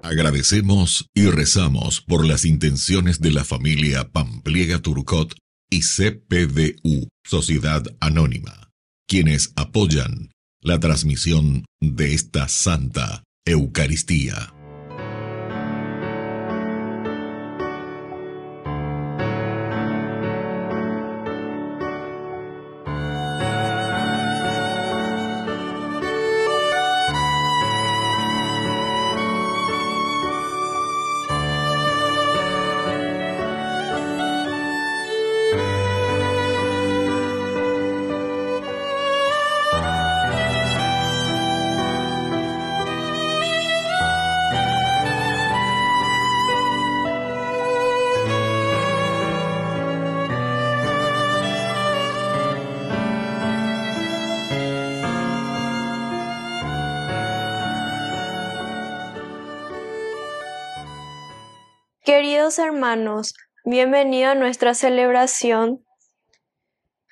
Agradecemos y rezamos por las intenciones de la familia Pampliega Turcot y CPDU, Sociedad Anónima, quienes apoyan la transmisión de esta Santa Eucaristía. Queridos hermanos, bienvenido a nuestra celebración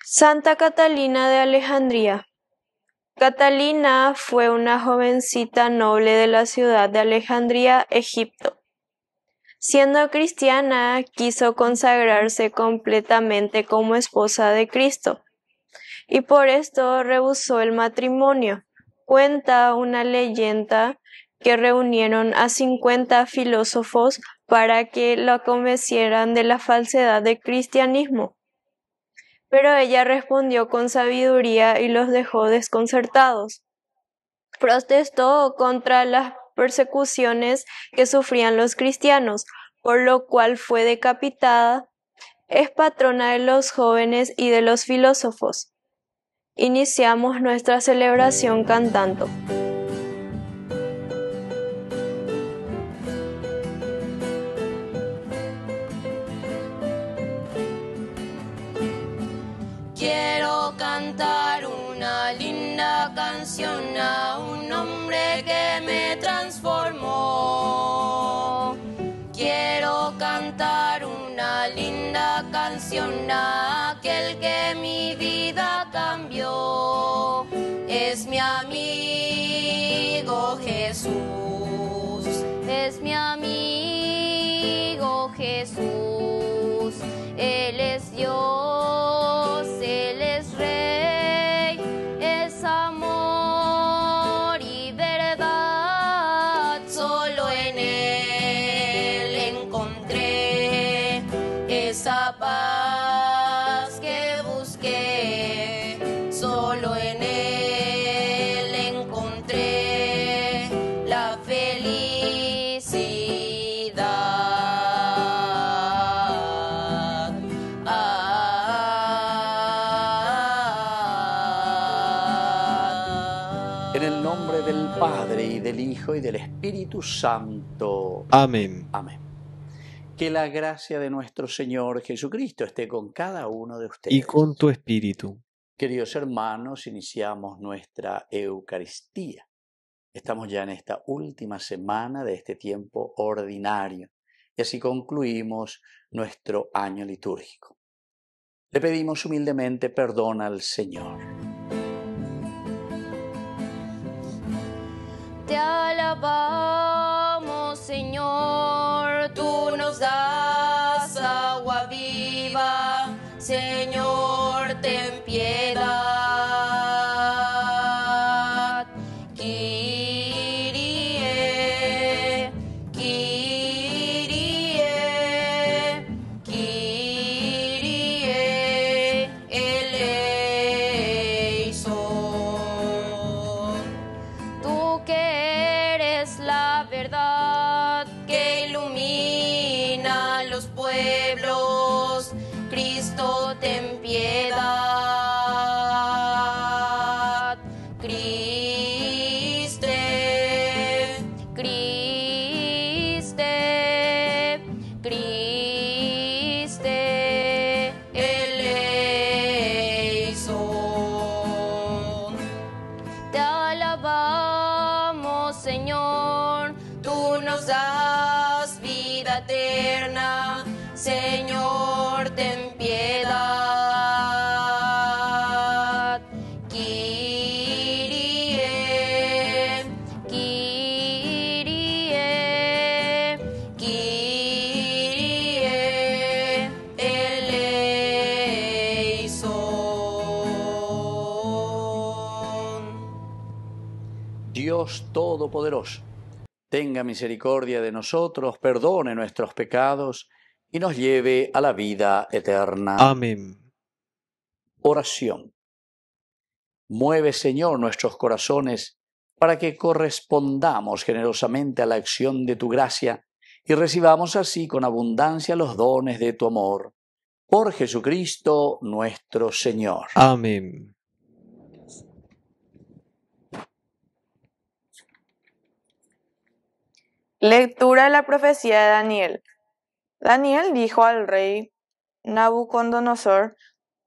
Santa Catalina de Alejandría. Catalina fue una jovencita noble de la ciudad de Alejandría, Egipto. Siendo cristiana, quiso consagrarse completamente como esposa de Cristo, y por esto rehusó el matrimonio. Cuenta una leyenda que reunieron a 50 filósofos para que la convencieran de la falsedad del cristianismo. Pero ella respondió con sabiduría y los dejó desconcertados. Protestó contra las persecuciones que sufrían los cristianos, por lo cual fue decapitada. Es patrona de los jóvenes y de los filósofos. Iniciamos nuestra celebración cantando. Quiero cantar una linda canción a un hombre que me transformó. Quiero cantar una linda canción a aquel que mi vida cambió. Es mi amigo Jesús, es mi amigo Jesús. Él es Dios, Él es Rey, es amor y verdad. Solo en Él encontré esa paz que busqué. Solo en Él encontré la felicidad. En el nombre del Padre, y del Hijo, y del Espíritu Santo. Amén. Amén. Que la gracia de nuestro Señor Jesucristo esté con cada uno de ustedes. Y con tu espíritu. Queridos hermanos, iniciamos nuestra Eucaristía. Estamos ya en esta última semana de este tiempo ordinario y así concluimos nuestro año litúrgico. Le pedimos humildemente perdón al Señor. Te alabamos, Señor, tú nos das agua viva, Señor, ten piedad. Kyrie, Kyrie, Kyrie eleison. Tú que eres la verdad que ilumina los pueblos, Cristo, ten piedad. Criste, Criste, Criste eleison. Te alabamos, Señor, tú nos das vida eterna, Señor, ten piedad. Dios Todopoderoso, tenga misericordia de nosotros, perdone nuestros pecados y nos lleve a la vida eterna. Amén. Oración. Mueve, Señor, nuestros corazones para que correspondamos generosamente a la acción de tu gracia y recibamos así con abundancia los dones de tu amor. Por Jesucristo nuestro Señor. Amén. Lectura de la profecía de Daniel. Daniel dijo al rey Nabucodonosor: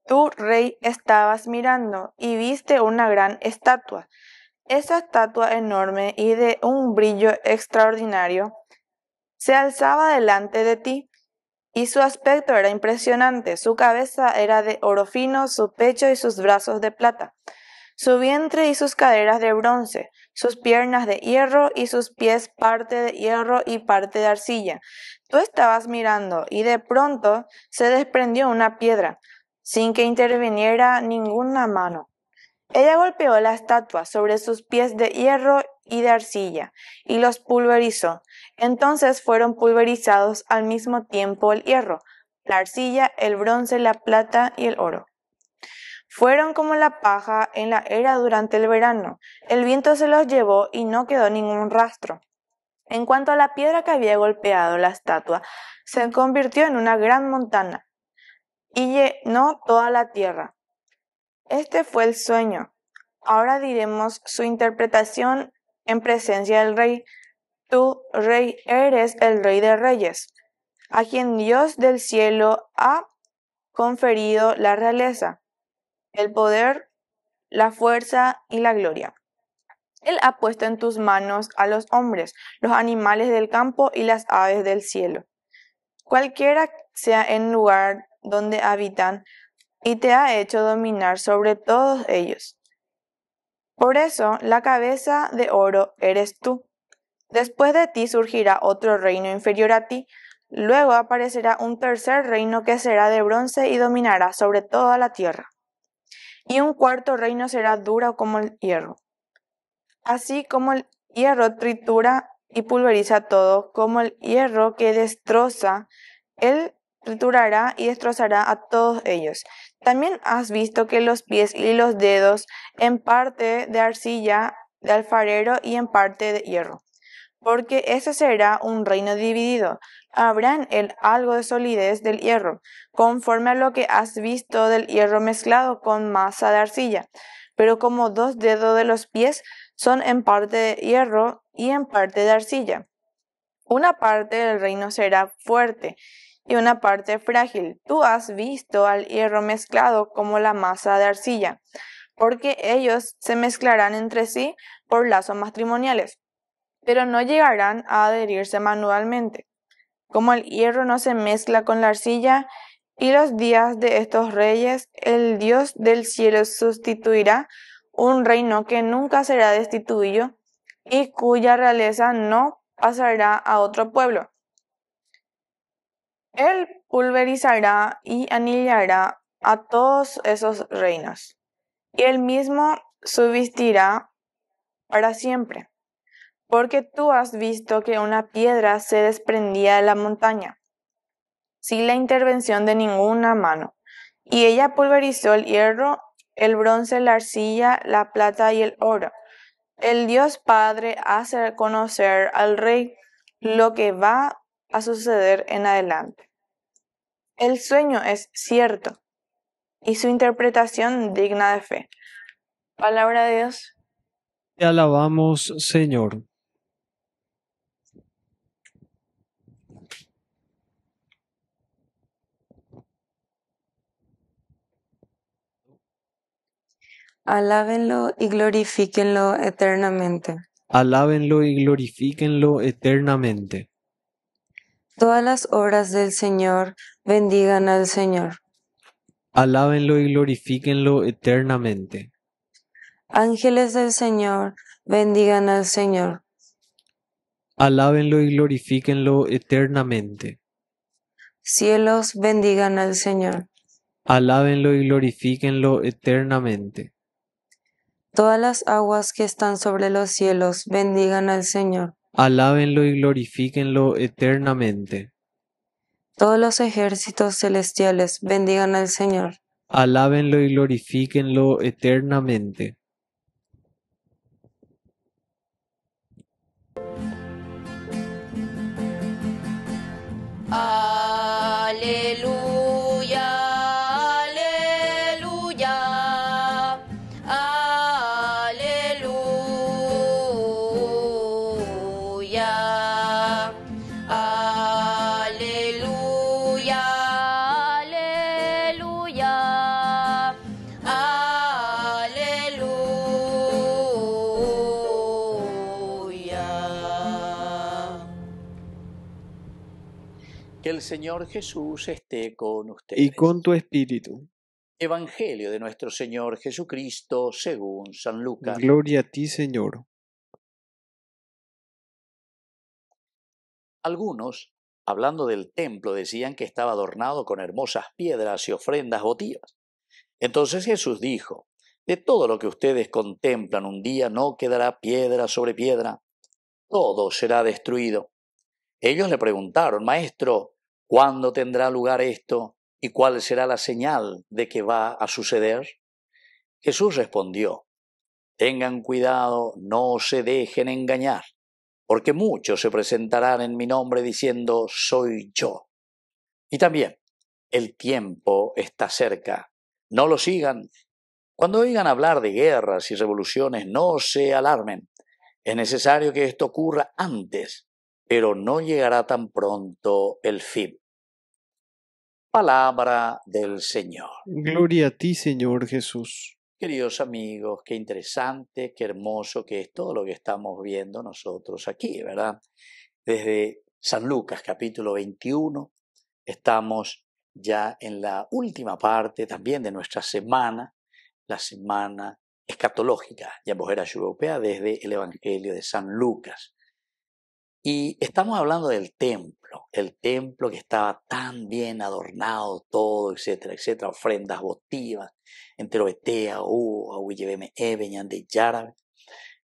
Tú, rey, estabas mirando y viste una gran estatua. Esa estatua enorme y de un brillo extraordinario se alzaba delante de ti, y su aspecto era impresionante. Su cabeza era de oro fino, su pecho y sus brazos de plata, su vientre y sus caderas de bronce, sus piernas de hierro y sus pies parte de hierro y parte de arcilla. Tú estabas mirando y de pronto se desprendió una piedra, sin que interviniera ninguna mano. Ella golpeó la estatua sobre sus pies de hierro y de arcilla, y los pulverizó. Entonces fueron pulverizados al mismo tiempo el hierro, la arcilla, el bronce, la plata y el oro. Fueron como la paja en la era durante el verano. El viento se los llevó y no quedó ningún rastro. En cuanto a la piedra que había golpeado la estatua, se convirtió en una gran montaña y llenó toda la tierra. Este fue el sueño. Ahora diremos su interpretación en presencia del rey. Tú, rey, eres el rey de reyes, a quien Dios del cielo ha conferido la realeza, el poder, la fuerza y la gloria. Él ha puesto en tus manos a los hombres, los animales del campo y las aves del cielo, cualquiera sea el lugar donde habitan, y te ha hecho dominar sobre todos ellos. Por eso, la cabeza de oro eres tú. Después de ti surgirá otro reino inferior a ti. Luego aparecerá un tercer reino que será de bronce y dominará sobre toda la tierra. Y un cuarto reino será duro como el hierro. Así como el hierro tritura y pulveriza todo, como el hierro que destroza, él triturará y destrozará a todos ellos. También has visto que los pies y los dedos, en parte de arcilla de alfarero y en parte de hierro, porque ese será un reino dividido. Habrá en él algo de solidez del hierro, conforme a lo que has visto del hierro mezclado con masa de arcilla. Pero como 2 dedos de los pies son en parte de hierro y en parte de arcilla. Una parte del reino será fuerte y una parte frágil. Tú has visto al hierro mezclado como la masa de arcilla, porque ellos se mezclarán entre sí por lazos matrimoniales, pero no llegarán a adherirse manualmente. Como el hierro no se mezcla con la arcilla, y los días de estos reyes, el Dios del cielo sustituirá un reino que nunca será destituido y cuya realeza no pasará a otro pueblo. Él pulverizará y aniquilará a todos esos reinos, y él mismo subsistirá para siempre. Porque tú has visto que una piedra se desprendía de la montaña, sin la intervención de ninguna mano, y ella pulverizó el hierro, el bronce, la arcilla, la plata y el oro. El Dios Padre hace conocer al rey lo que va a suceder en adelante. El sueño es cierto y su interpretación digna de fe. Palabra de Dios. Te alabamos, Señor. Alábenlo y glorifíquenlo eternamente. Alábenlo y glorifíquenlo eternamente. Todas las obras del Señor bendigan al Señor. Alábenlo y glorifíquenlo eternamente. Ángeles del Señor bendigan al Señor. Alábenlo y glorifíquenlo eternamente. Cielos bendigan al Señor. Alábenlo y glorifíquenlo eternamente. Todas las aguas que están sobre los cielos bendigan al Señor. Alábenlo y glorifíquenlo eternamente. Todos los ejércitos celestiales bendigan al Señor. Alábenlo y glorifíquenlo eternamente. Aleluya, aleluya, aleluya, aleluya, aleluya. Que el Señor Jesús esté con ustedes. Y con tu espíritu. Evangelio de nuestro Señor Jesucristo según San Lucas. Gloria a ti, Señor. Algunos, hablando del templo, decían que estaba adornado con hermosas piedras y ofrendas votivas. Entonces Jesús dijo: de todo lo que ustedes contemplan un día no quedará piedra sobre piedra, todo será destruido. Ellos le preguntaron: Maestro, ¿cuándo tendrá lugar esto? ¿Y cuál será la señal de que va a suceder? Jesús respondió: tengan cuidado, no se dejen engañar, porque muchos se presentarán en mi nombre diciendo: soy yo. Y también, el tiempo está cerca, no lo sigan. Cuando oigan hablar de guerras y revoluciones, no se alarmen. Es necesario que esto ocurra antes, pero no llegará tan pronto el fin. Palabra del Señor. Gloria a ti, Señor Jesús. Queridos amigos, qué interesante, qué hermoso que es todo lo que estamos viendo nosotros aquí, ¿verdad? Desde San Lucas capítulo 21, estamos ya en la última parte también de nuestra semana, la semana escatológica, Yambohera Europea, desde el Evangelio de San Lucas. Y estamos hablando del templo, el templo que estaba tan bien adornado, todo, etcétera, etcétera, ofrendas votivas, entero etea, ahuillebeme, venían de Yárabe.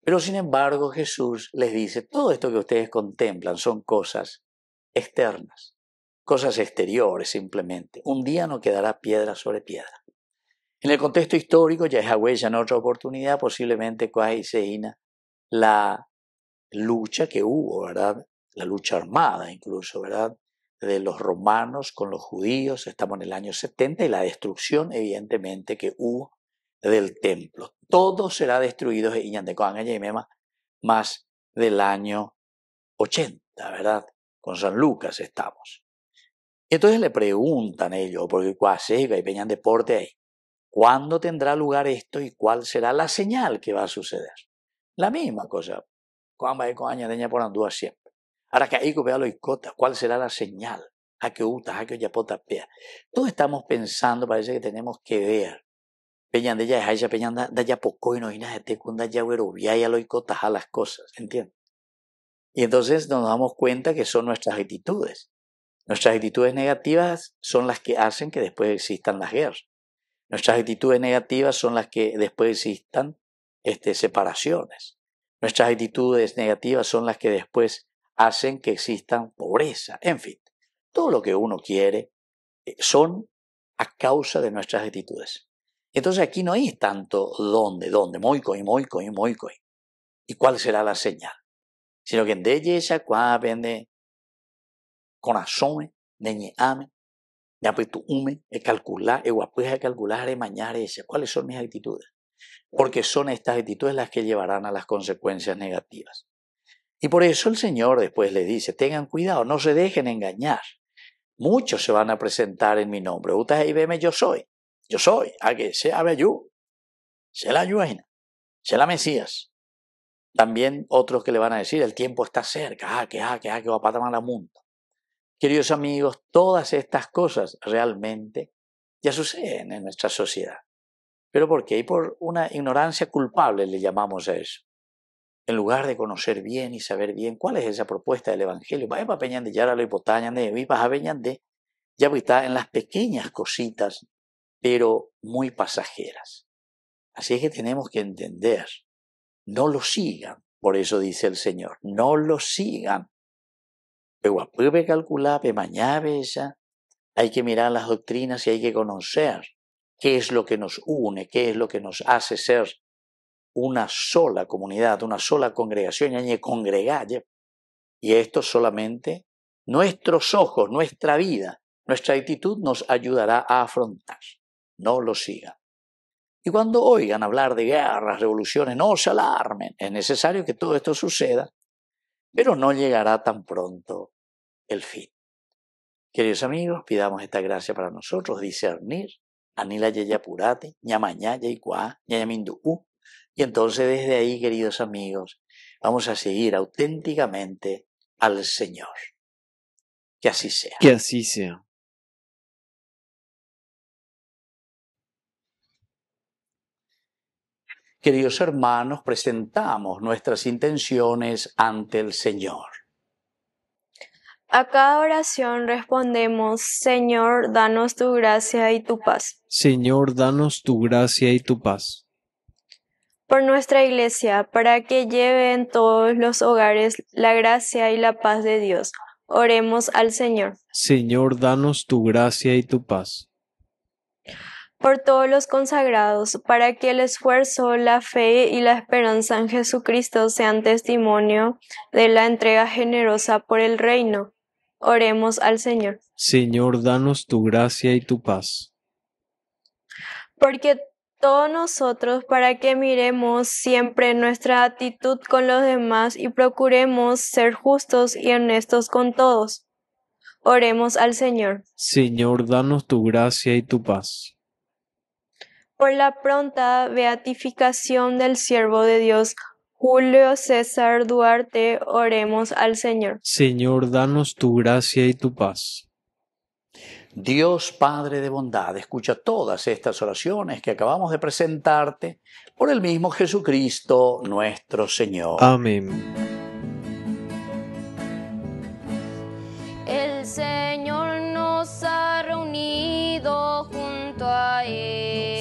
Pero sin embargo Jesús les dice: todo esto que ustedes contemplan son cosas externas, cosas exteriores simplemente. Un día no quedará piedra sobre piedra. En el contexto histórico, ya es huella en otra oportunidad, posiblemente Seina, la lucha que hubo, ¿verdad? La lucha armada incluso, ¿verdad? De los romanos con los judíos, estamos en el año 70, y la destrucción evidentemente que hubo del templo. Todo será destruido más del año 80, ¿verdad? Con San Lucas estamos. Y entonces le preguntan ellos, porque hay peñan deporte ahí, ¿cuándo tendrá lugar esto y cuál será la señal que va a suceder? La misma cosa. Siempre. Ahora que ¿cuál será la señal? Todos estamos pensando, parece que tenemos que ver. Las cosas, ¿entiendes? Y entonces nos damos cuenta que son nuestras actitudes. Nuestras actitudes negativas son las que hacen que después existan las guerras. Nuestras actitudes negativas son las que después existan separaciones. Nuestras actitudes negativas son las que después hacen que existan pobreza. En fin, todo lo que uno quiere son a causa de nuestras actitudes. Entonces aquí no hay tanto dónde, moico. ¿Y cuál será la señal? Sino que en ella vende corazón, ame, ya pues tú calcular, mañana cuáles son mis actitudes. Porque son estas actitudes las que llevarán a las consecuencias negativas. Y por eso el Señor después le dice: tengan cuidado, no se dejen engañar. Muchos se van a presentar en mi nombre. Yo soy, a que sea yo, sea la ayuena, sea la Mesías. También otros que le van a decir: el tiempo está cerca, que va a patar la mundo. Queridos amigos, todas estas cosas realmente ya suceden en nuestra sociedad. ¿Pero por qué? Y por una ignorancia culpable le llamamos a eso. En lugar de conocer bien y saber bien cuál es esa propuesta del Evangelio, ya está en las pequeñas cositas, pero muy pasajeras. Así es que tenemos que entender, no lo sigan, por eso dice el Señor, no lo sigan. Pero puede calcular, mañana ella, hay que mirar las doctrinas y hay que conocer qué es lo que nos une, qué es lo que nos hace ser una sola comunidad, una sola congregación, y hay que congregar. Y esto solamente nuestros ojos, nuestra vida, nuestra actitud nos ayudará a afrontar. No lo sigan. Y cuando oigan hablar de guerras, revoluciones, no se alarmen. Es necesario que todo esto suceda, pero no llegará tan pronto el fin. Queridos amigos, pidamos esta gracia para nosotros, discernir, anila yayapurate, ñamaña yaycuá, ñayaminduú. Y entonces desde ahí, queridos amigos, vamos a seguir auténticamente al Señor. Que así sea. Que así sea. Queridos hermanos, presentamos nuestras intenciones ante el Señor. A cada oración respondemos, Señor, danos tu gracia y tu paz. Señor, danos tu gracia y tu paz. Por nuestra Iglesia, para que lleve en todos los hogares la gracia y la paz de Dios. Oremos al Señor. Señor, danos tu gracia y tu paz. Por todos los consagrados, para que el esfuerzo, la fe y la esperanza en Jesucristo sean testimonio de la entrega generosa por el reino. Oremos al Señor. Señor, danos tu gracia y tu paz. Porque todos nosotros, para que miremos siempre nuestra actitud con los demás y procuremos ser justos y honestos con todos. Oremos al Señor. Señor, danos tu gracia y tu paz. Por la pronta beatificación del siervo de Dios, Julio César Duarte, oremos al Señor. Señor, danos tu gracia y tu paz. Dios Padre de bondad, escucha todas estas oraciones que acabamos de presentarte por el mismo Jesucristo nuestro Señor. Amén. El Señor nos ha reunido junto a Él.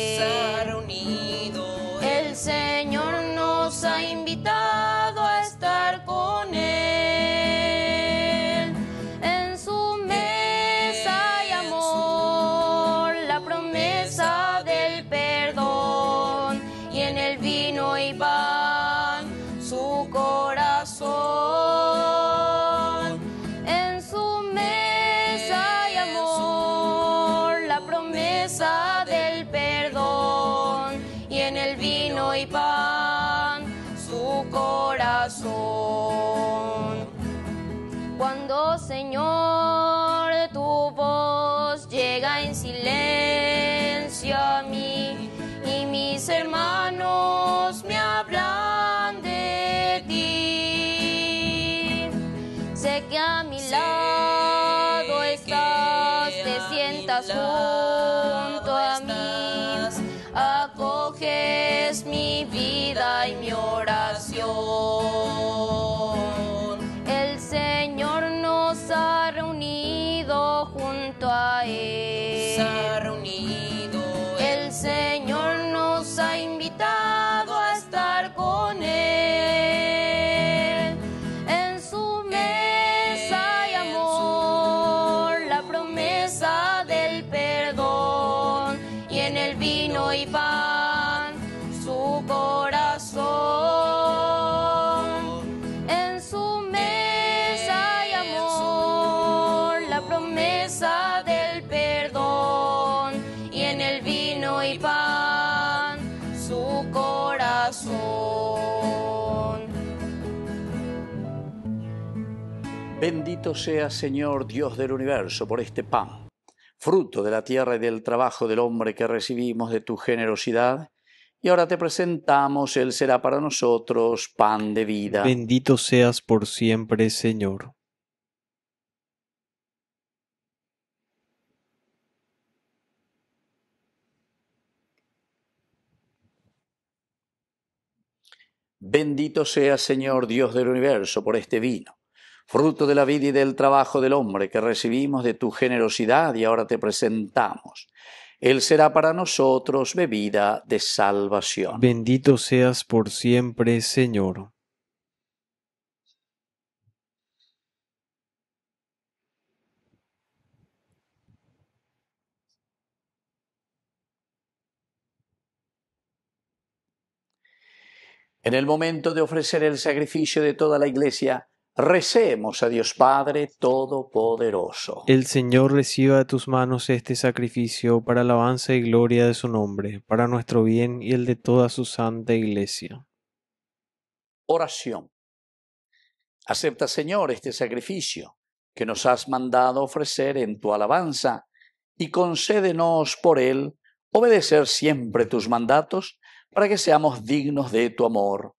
El Señor nos ha invitado a estar con Él. En su mesa hay amor, la promesa del perdón, y en el vino y pan su corazón. En su mesa hay amor, la promesa del perdón, y en el vino y pan su corazón. Cuando, Señor, tu voz llega en silencio a mí y mis hermanos me hablan de ti, sé que a mi lado estás, te sientas junto a mí, acoges mi vida y mi oración. El Señor nos ha reunido junto a Él. El Señor nos ha invitado a estar con Él. En su mesa hay amor, la promesa del perdón, y en el vino y pan su corazón. En su mesa hay amor, la promesa del perdón, y en el vino y pan su corazón. Bendito sea, Señor Dios del universo, por este pan, fruto de la tierra y del trabajo del hombre que recibimos de tu generosidad, y ahora te presentamos, Él será para nosotros pan de vida. Bendito seas por siempre, Señor. Bendito sea, Señor Dios del universo, por este vino, fruto de la vida y del trabajo del hombre que recibimos de tu generosidad, y ahora te presentamos. Él será para nosotros bebida de salvación. Bendito seas por siempre, Señor. En el momento de ofrecer el sacrificio de toda la Iglesia, recemos a Dios Padre Todopoderoso. El Señor reciba de tus manos este sacrificio para alabanza y gloria de su nombre, para nuestro bien y el de toda su santa Iglesia. Oración. Acepta, Señor, este sacrificio que nos has mandado ofrecer en tu alabanza y concédenos por él obedecer siempre tus mandatos para que seamos dignos de tu amor.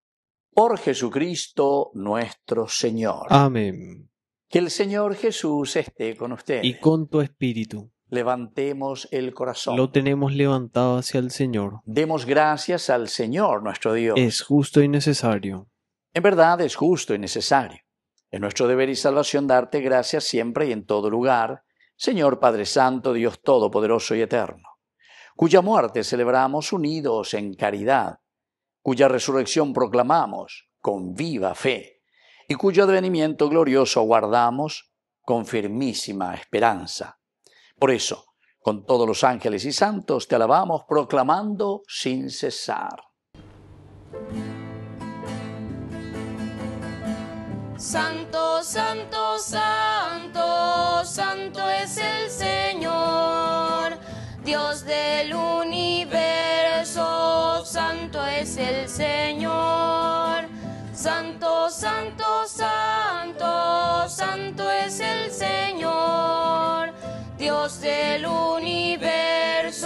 Por Jesucristo nuestro Señor. Amén. Que el Señor Jesús esté con ustedes. Y con tu espíritu. Levantemos el corazón. Lo tenemos levantado hacia el Señor. Demos gracias al Señor nuestro Dios. Es justo y necesario. En verdad es justo y necesario. Es nuestro deber y salvación darte gracias siempre y en todo lugar, Señor Padre Santo, Dios Todopoderoso y Eterno, cuya muerte celebramos unidos en caridad, cuya resurrección proclamamos con viva fe y cuyo advenimiento glorioso aguardamos con firmísima esperanza. Por eso, con todos los ángeles y santos te alabamos proclamando sin cesar. Santo, santo, santo, santo es el Señor, Dios del universo, santo es el Señor. Santo, santo, santo, santo es el Señor, Dios del universo,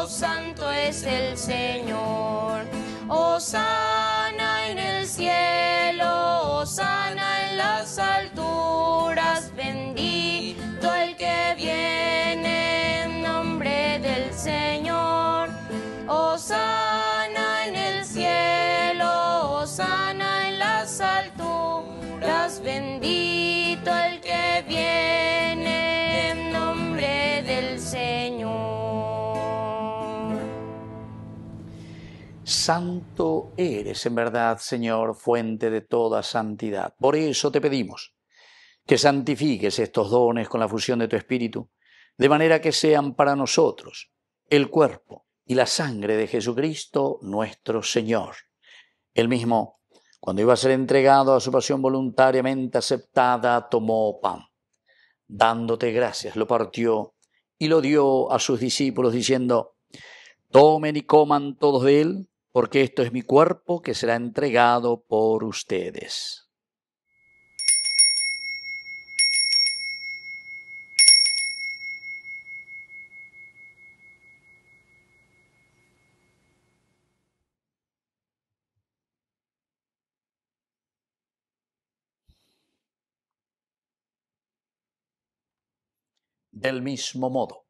santo es el Señor. Hosana en el cielo, hosana en las alturas, bendito el que viene en nombre del Señor. Hosana en el cielo, hosana en las alturas, bendito el que viene en nombre del Señor. Santo eres en verdad, Señor, fuente de toda santidad. Por eso te pedimos que santifiques estos dones con la fusión de tu Espíritu, de manera que sean para nosotros el cuerpo y la sangre de Jesucristo nuestro Señor. Él mismo, cuando iba a ser entregado a su pasión voluntariamente aceptada, tomó pan. Dándote gracias, lo partió y lo dio a sus discípulos, diciendo: tomen y coman todos de él, porque esto es mi cuerpo que será entregado por ustedes. Del mismo modo,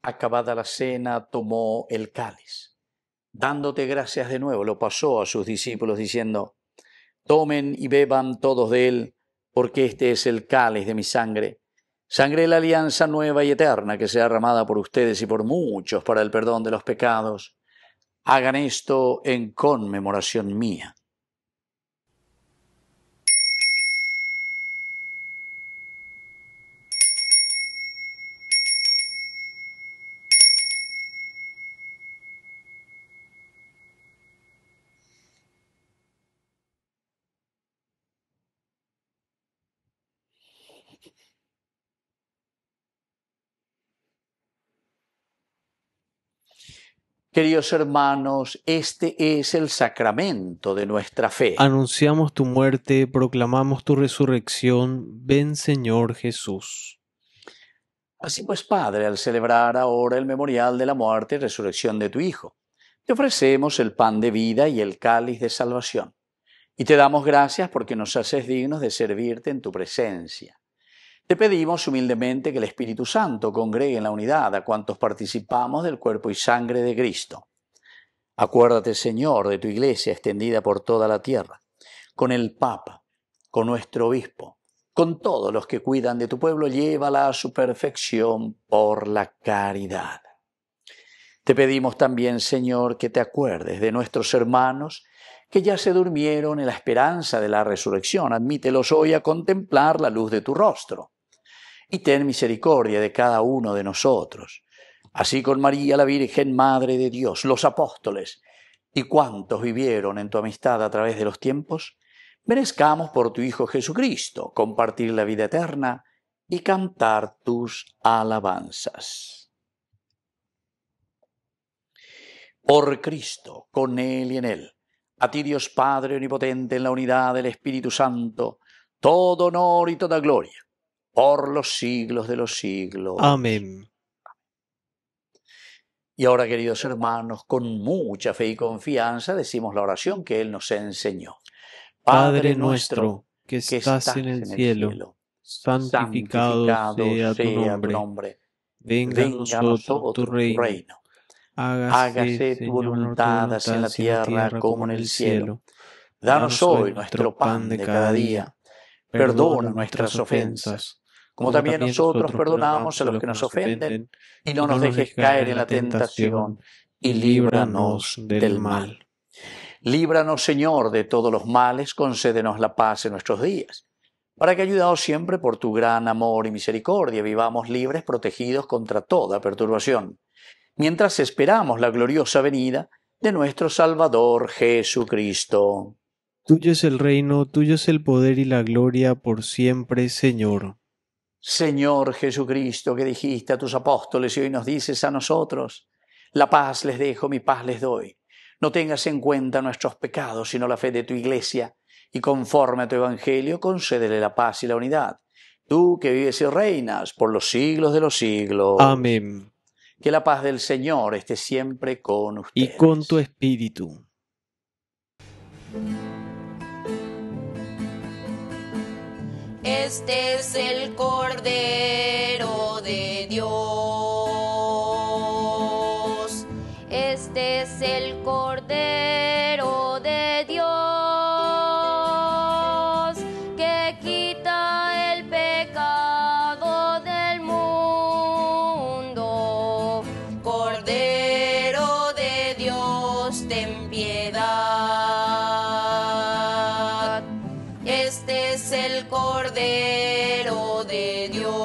acabada la cena, tomó el cáliz. Dándote gracias de nuevo, lo pasó a sus discípulos, diciendo: tomen y beban todos de él, porque este es el cáliz de mi sangre, sangre de la alianza nueva y eterna, que será derramada por ustedes y por muchos para el perdón de los pecados. Hagan esto en conmemoración mía. Queridos hermanos, este es el sacramento de nuestra fe. Anunciamos tu muerte, proclamamos tu resurrección. Ven, Señor Jesús. Así pues, Padre, al celebrar ahora el memorial de la muerte y resurrección de tu Hijo, te ofrecemos el pan de vida y el cáliz de salvación. Y te damos gracias porque nos haces dignos de servirte en tu presencia. Te pedimos humildemente que el Espíritu Santo congregue en la unidad a cuantos participamos del cuerpo y sangre de Cristo. Acuérdate, Señor, de tu Iglesia extendida por toda la tierra, con el Papa, con nuestro Obispo, con todos los que cuidan de tu pueblo, llévala a su perfección por la caridad. Te pedimos también, Señor, que te acuerdes de nuestros hermanos que ya se durmieron en la esperanza de la resurrección. Admítelos hoy a contemplar la luz de tu rostro. Y ten misericordia de cada uno de nosotros. Así con María, la Virgen Madre de Dios, los apóstoles y cuantos vivieron en tu amistad a través de los tiempos, merezcamos por tu Hijo Jesucristo compartir la vida eterna y cantar tus alabanzas. Por Cristo, con Él y en Él, a ti Dios Padre Omnipotente, en la unidad del Espíritu Santo, todo honor y toda gloria, por los siglos de los siglos. Amén. Y ahora, queridos hermanos, con mucha fe y confianza decimos la oración que Él nos enseñó. Padre nuestro, que estás en el cielo, santificado sea tu nombre. Venga a nosotros tu reino. Hágase tu voluntad, así en la tierra como en el cielo. Danos hoy nuestro pan de cada día. Perdona nuestras ofensas, como también nosotros perdonamos a los que nos ofenden. Y no nos dejes caer en la tentación, y líbranos del mal. Líbranos, Señor, de todos los males, concédenos la paz en nuestros días, para que, ayudados siempre por tu gran amor y misericordia, vivamos libres, protegidos contra toda perturbación, mientras esperamos la gloriosa venida de nuestro Salvador Jesucristo. Tuyo es el reino, tuyo es el poder y la gloria por siempre, Señor. Señor Jesucristo, que dijiste a tus apóstoles y hoy nos dices a nosotros, la paz les dejo, mi paz les doy. No tengas en cuenta nuestros pecados, sino la fe de tu Iglesia, y conforme a tu Evangelio, concédele la paz y la unidad. Tú que vives y reinas por los siglos de los siglos. Amén. Que la paz del Señor esté siempre con ustedes. Y con tu espíritu. Este es el Cordero de Dios. Este es el Cordero de Dios que quita el pecado del mundo. Cordero de Dios, ten piedad. Este es el Cordero de Dios.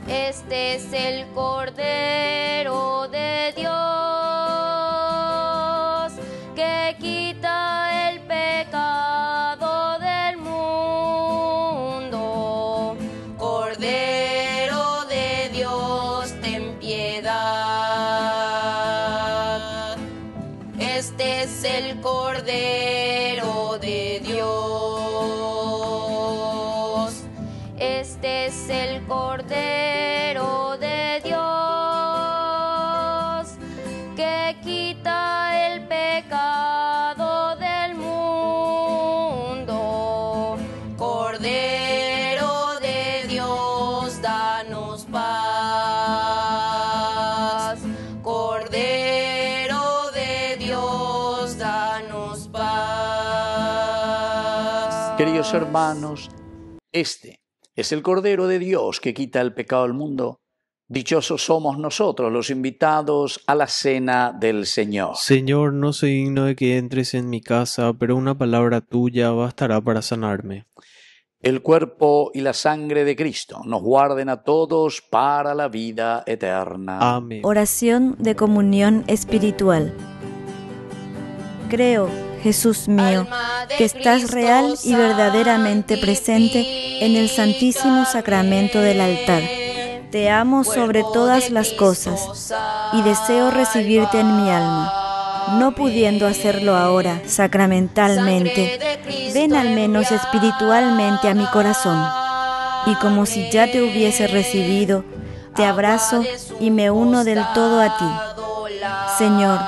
Este es el Cordero de Dios que quita el pecado del mundo. Cordero de Dios, ten piedad. Este es el Cordero de Dios. Este es el Cordero de Dios que quita el pecado del mundo. Cordero de Dios, danos paz. Cordero de Dios, danos paz. Queridos hermanos, este es el Cordero de Dios que quita el pecado del mundo. Dichosos somos nosotros los invitados a la cena del Señor. Señor, no soy digno de que entres en mi casa, pero una palabra tuya bastará para sanarme. El cuerpo y la sangre de Cristo nos guarden a todos para la vida eterna. Amén. Oración de comunión espiritual. Creo, Jesús mío, que estás real y verdaderamente presente en el Santísimo Sacramento del altar. Te amo sobre todas las cosas y deseo recibirte en mi alma. No pudiendo hacerlo ahora sacramentalmente, ven al menos espiritualmente a mi corazón. Y como si ya te hubiese recibido, te abrazo y me uno del todo a ti. Señor,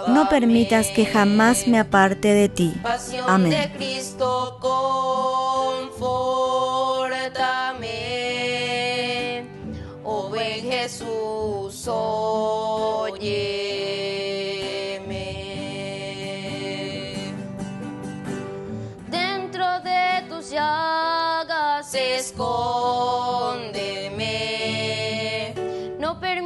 no permitas que jamás me aparte de ti. Amén. De Cristo, confórtame. Oh buen Jesús, óyeme. Dentro de tus llagas escóndeme. No permitas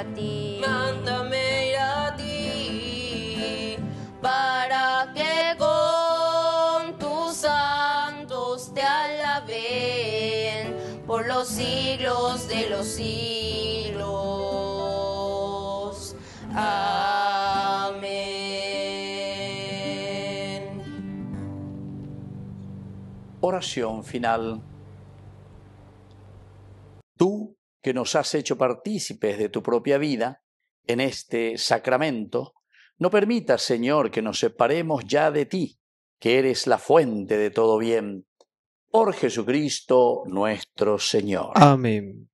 a ti. Mándame ir a ti. Para que con tus santos te alaben por los siglos de los siglos. Amén. Oración final. Tú que nos has hecho partícipes de tu propia vida en este sacramento, no permitas, Señor, que nos separemos ya de ti, que eres la fuente de todo bien. Por Jesucristo nuestro Señor. Amén.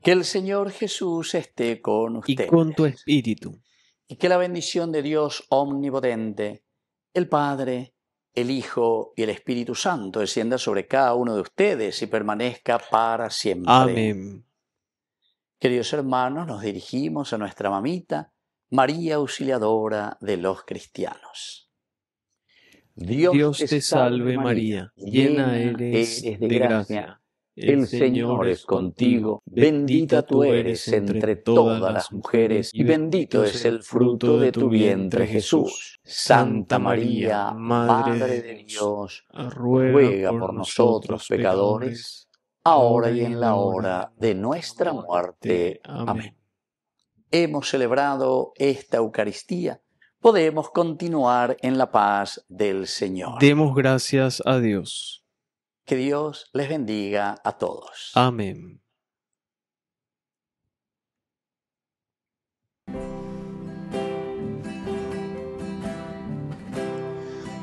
Que el Señor Jesús esté con ustedes. Y con tu espíritu. Y que la bendición de Dios omnipotente, el Padre, el Hijo y el Espíritu Santo descienda sobre cada uno de ustedes y permanezca para siempre. Amén. Queridos hermanos, nos dirigimos a nuestra mamita, María Auxiliadora de los cristianos. Dios te salve María, llena eres de gracia. El Señor es contigo, bendita tú eres entre todas las mujeres, y bendito es el fruto de tu vientre Jesús. Santa María, Madre de Dios, ruega por nosotros pecadores, ahora y en la hora de nuestra muerte. Amén. Hemos celebrado esta Eucaristía. Podemos continuar en la paz del Señor. Demos gracias a Dios. Que Dios les bendiga a todos. Amén.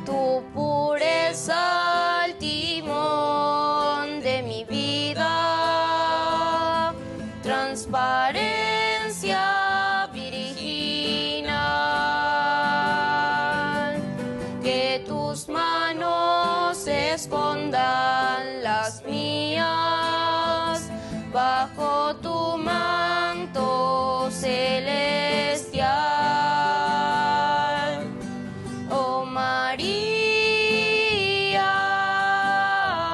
Tu pureza al timón de mi vida, transparencia virginal, que tus manos escondan las mías bajo tu manto celestial. Oh María,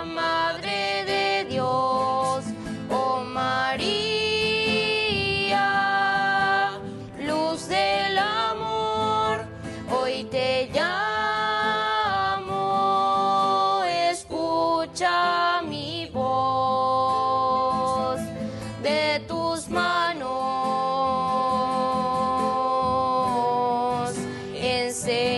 Madre de Dios, oh María, luz del amor, hoy te llamo, escucha mi voz, de tus manos enséñame